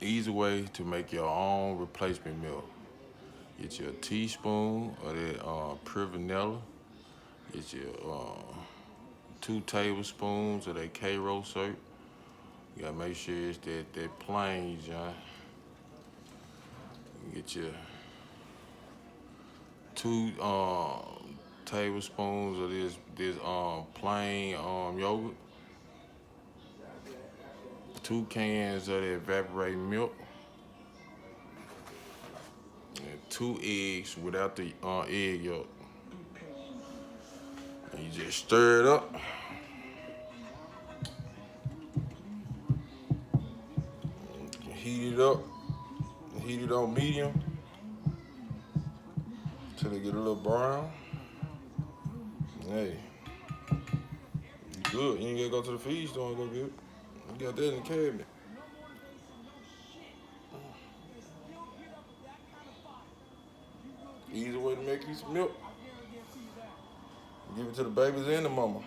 Easy way to make your own replacement milk. Get you a teaspoon of that pure vanilla. Get you 2 tablespoons of that K-Row syrup. You gotta make sure it's that plain, John. Get you 2 tablespoons of this plain yogurt. 2 cans of the evaporated milk. And 2 eggs without the egg yolk. And you just stir it up. Heat it up. Heat it on medium till they get a little brown. Hey, you good. You ain't gotta go to the feed store and go get it. You got that in the cabinet. Easy way to make you some milk. Give it to the babies and the mama.